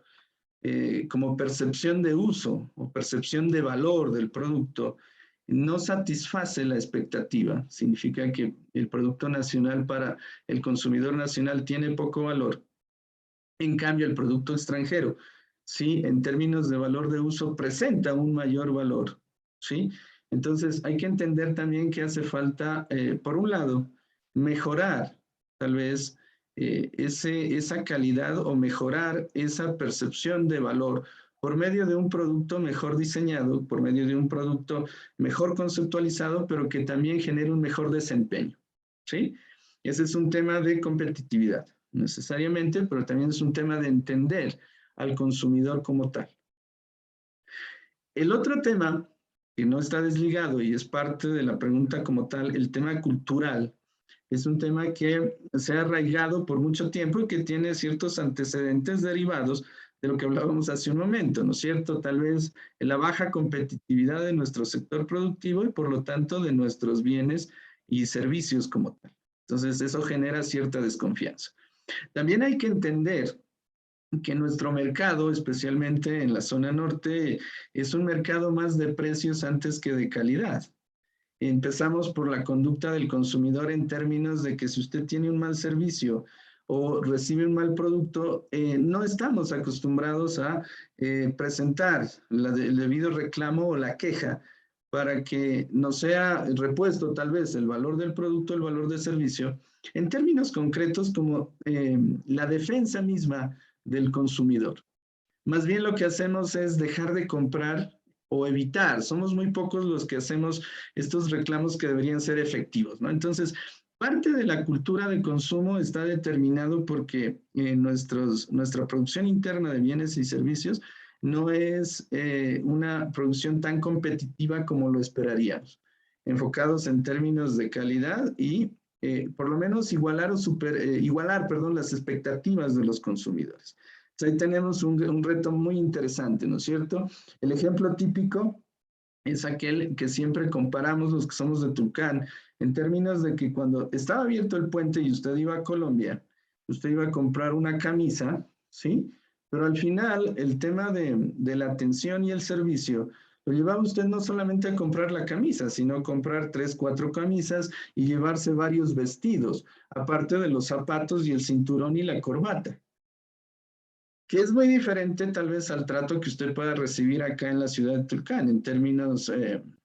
como percepción de uso o percepción de valor del producto, no satisface la expectativa. Significa que el producto nacional para el consumidor nacional tiene poco valor. En cambio, el producto extranjero, ¿sí? En términos de valor de uso, presenta un mayor valor, ¿sí? Entonces, hay que entender también que hace falta, por un lado, mejorar tal vez esa calidad o mejorar esa percepción de valor por medio de un producto mejor diseñado, por medio de un producto mejor conceptualizado, pero que también genere un mejor desempeño, ¿sí? Ese es un tema de competitividad, necesariamente, pero también es un tema de entender al consumidor como tal. El otro tema que no está desligado y es parte de la pregunta como tal, el tema cultural, es un tema que se ha arraigado por mucho tiempo y que tiene ciertos antecedentes derivados de lo que hablábamos hace un momento, ¿no es cierto? Tal vez la baja competitividad de nuestro sector productivo y por lo tanto de nuestros bienes y servicios como tal. Entonces eso genera cierta desconfianza. También hay que entender que nuestro mercado, especialmente en la zona norte, es un mercado más de precios antes que de calidad. Empezamos por la conducta del consumidor en términos de que si usted tiene un mal servicio o recibe un mal producto, no estamos acostumbrados a presentar el debido reclamo o la queja para que nos sea repuesto tal vez el valor del producto, el valor del servicio, en términos concretos como la defensa misma del consumidor. Más bien lo que hacemos es dejar de comprar o evitar. Somos muy pocos los que hacemos estos reclamos que deberían ser efectivos, ¿no? Entonces, parte de la cultura de consumo está determinado porque nuestra producción interna de bienes y servicios no es una producción tan competitiva como lo esperaríamos. enfocados en términos de calidad y por lo menos igualar las expectativas de los consumidores. Entonces, ahí tenemos un reto muy interesante, ¿no es cierto? El ejemplo típico es aquel que siempre comparamos los que somos de Tulcán, en términos de que cuando estaba abierto el puente y usted iba a Colombia, usted iba a comprar una camisa, ¿sí? Pero al final, el tema de la atención y el servicio lo llevaba usted no solamente a comprar la camisa, sino a comprar 3, 4 camisas y llevarse varios vestidos, aparte de los zapatos y el cinturón y la corbata, que es muy diferente tal vez al trato que usted pueda recibir acá en la ciudad de Tulcán, en términos,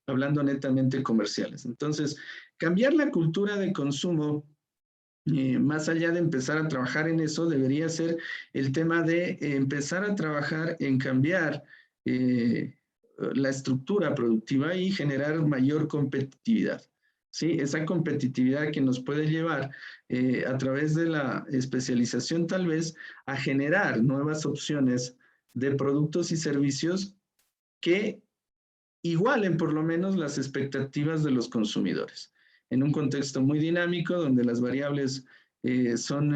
hablando netamente comerciales. Entonces, cambiar la cultura de consumo, más allá de empezar a trabajar en eso, debería ser el tema de empezar a trabajar en cambiar la estructura productiva y generar mayor competitividad. ¿Sí? Esa competitividad que nos puede llevar a través de la especialización tal vez a generar nuevas opciones de productos y servicios que igualen por lo menos las expectativas de los consumidores. En un contexto muy dinámico donde las variables son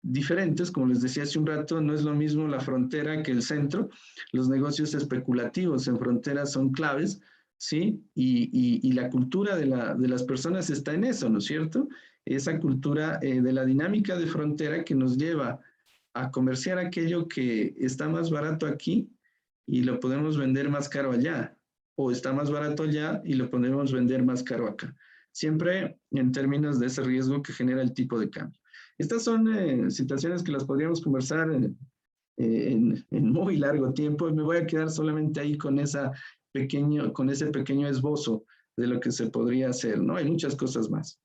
diferentes, como les decía hace un rato, no es lo mismo la frontera que el centro. Los negocios especulativos en fronteras son claves, ¿sí? Y la cultura de las personas está en eso, ¿no es cierto? Esa cultura de la dinámica de frontera que nos lleva a comerciar aquello que está más barato aquí y lo podemos vender más caro allá, o está más barato allá y lo podemos vender más caro acá. Siempre en términos de ese riesgo que genera el tipo de cambio. Estas son situaciones que las podríamos conversar en muy largo tiempo y me voy a quedar solamente ahí con ese pequeño esbozo de lo que se podría hacer, ¿no? Hay muchas cosas más.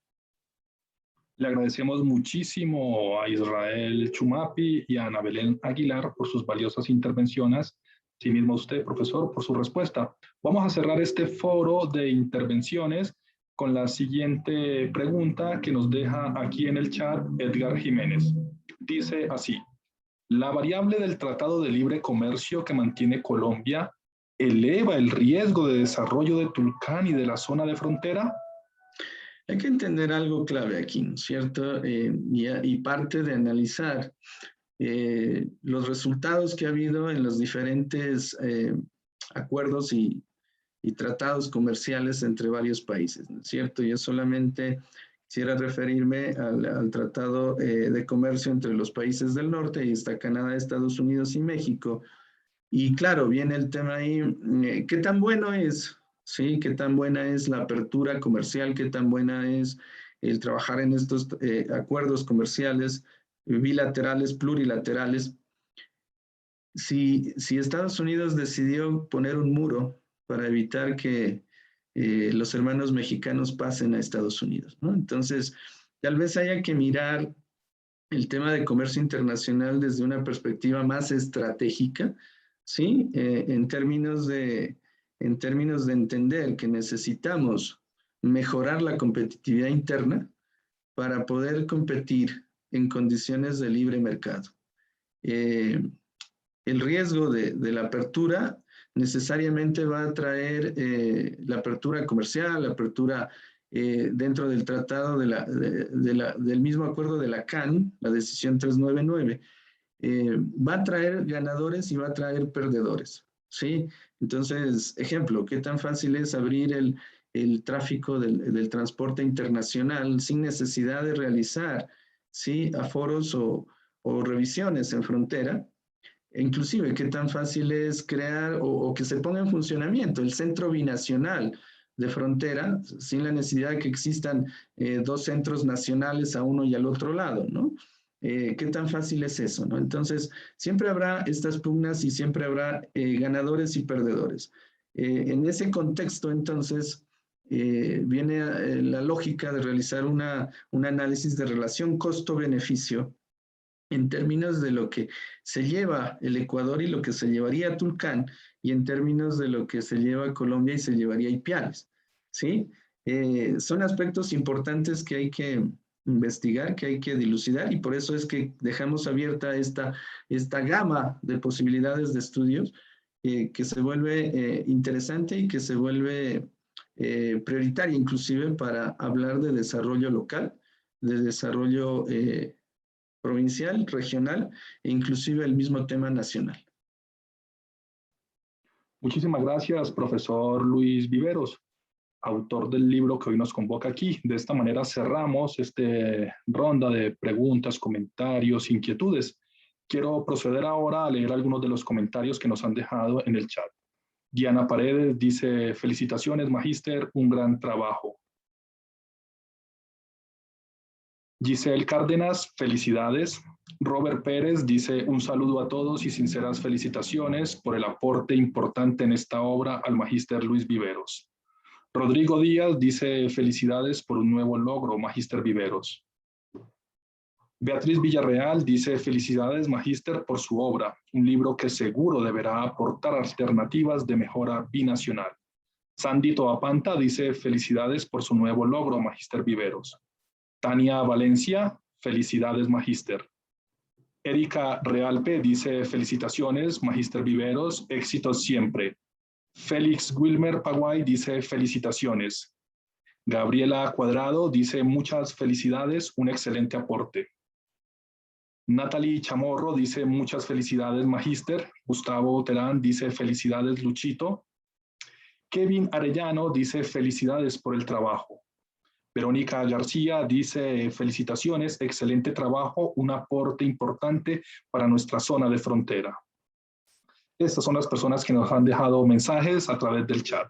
Le agradecemos muchísimo a Israel Chumapi y a Ana Belén Aguilar por sus valiosas intervenciones. Sí mismo a usted, profesor, por su respuesta. Vamos a cerrar este foro de intervenciones con la siguiente pregunta que nos deja aquí en el chat Edgar Jiménez. Dice así: ¿la variable del Tratado de Libre Comercio que mantiene Colombia eleva el riesgo de desarrollo de Tulcán y de la zona de frontera?
Hay que entender algo clave aquí, ¿no es cierto? Y parte de analizar los resultados que ha habido en los diferentes acuerdos y tratados comerciales entre varios países, ¿no es cierto? Yo solamente quisiera referirme al Tratado de Comercio entre los países del norte, y está Canadá, Estados Unidos y México. Y claro, viene el tema ahí, ¿qué tan bueno es? ¿Sí? ¿Qué tan buena es la apertura comercial? ¿Qué tan buena es el trabajar en estos acuerdos comerciales bilaterales, plurilaterales? Si Estados Unidos decidió poner un muro para evitar que los hermanos mexicanos pasen a Estados Unidos, ¿no? Entonces, tal vez haya que mirar el tema de comercio internacional desde una perspectiva más estratégica, ¿sí? En términos de entender que necesitamos mejorar la competitividad interna para poder competir en condiciones de libre mercado. El riesgo de la apertura necesariamente va a traer la apertura comercial, la apertura dentro del tratado del mismo acuerdo de la CAN, la decisión 399, va a traer ganadores y va a traer perdedores, ¿sí? Entonces, ejemplo, ¿qué tan fácil es abrir el tráfico del transporte internacional sin necesidad de realizar, ¿sí?, aforos o revisiones en frontera? Inclusive, ¿qué tan fácil es crear o que se ponga en funcionamiento el centro binacional de frontera sin la necesidad de que existan dos centros nacionales a uno y al otro lado, ¿no? ¿Qué tan fácil es eso, no? Entonces, siempre habrá estas pugnas y siempre habrá ganadores y perdedores. En ese contexto, entonces, viene la lógica de realizar un análisis de relación costo-beneficio en términos de lo que se lleva el Ecuador y lo que se llevaría a Tulcán, y en términos de lo que se lleva a Colombia y se llevaría a Ipiales, ¿sí? Son aspectos importantes que hay que investigar, que hay que dilucidar, y por eso es que dejamos abierta esta gama de posibilidades de estudios que se vuelve interesante y que se vuelve prioritaria inclusive para hablar de desarrollo local, de desarrollo provincial, regional e inclusive el mismo tema nacional.
Muchísimas gracias, profesor Luis Viveros, autor del libro que hoy nos convoca aquí. De esta manera cerramos esta ronda de preguntas, comentarios, inquietudes. Quiero proceder ahora a leer algunos de los comentarios que nos han dejado en el chat. Diana Paredes dice, felicitaciones, magíster, un gran trabajo. Giselle Cárdenas, felicidades. Robert Pérez dice, un saludo a todos y sinceras felicitaciones por el aporte importante en esta obra al magíster Luis Viveros. Rodrigo Díaz dice, felicidades por un nuevo logro, magíster Viveros. Beatriz Villarreal dice, felicidades, magíster, por su obra, un libro que seguro deberá aportar alternativas de mejora binacional. Sandy Toapanta dice, felicidades por su nuevo logro, magíster Viveros. Tania Valencia, felicidades, magíster. Erika Realpe dice, felicitaciones, magíster Viveros, éxitos siempre. Félix Wilmer Paguay dice, felicitaciones. Gabriela Cuadrado dice, muchas felicidades, un excelente aporte. Natalie Chamorro dice, muchas felicidades, magíster. Gustavo Terán dice, felicidades, Luchito. Kevin Arellano dice, felicidades por el trabajo. Verónica García dice, felicitaciones, excelente trabajo, un aporte importante para nuestra zona de frontera. Estas son las personas que nos han dejado mensajes a través del chat.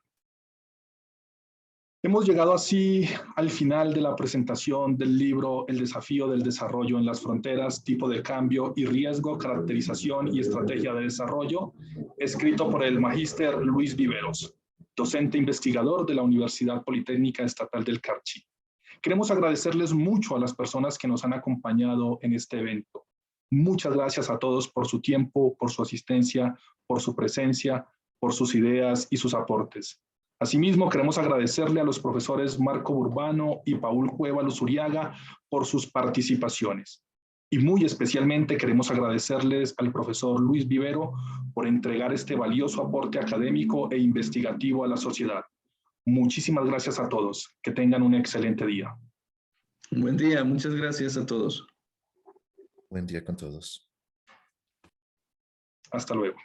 Hemos llegado así al final de la presentación del libro El desafío del desarrollo en las fronteras, tipo de cambio y riesgo, caracterización y estrategia de desarrollo, escrito por el magíster Luis Viveros, docente investigador de la Universidad Politécnica Estatal del Carchi. Queremos agradecerles mucho a las personas que nos han acompañado en este evento. Muchas gracias a todos por su tiempo, por su asistencia, por su presencia, por sus ideas y sus aportes. Asimismo, queremos agradecerle a los profesores Marco Burbano y Paul Cueva Zuriaga por sus participaciones. Y muy especialmente queremos agradecerles al profesor Luis Vivero por entregar este valioso aporte académico e investigativo a la sociedad. Muchísimas gracias a todos. Que tengan un excelente día.
Buen día, muchas gracias a todos.
Buen día con todos.
Hasta luego.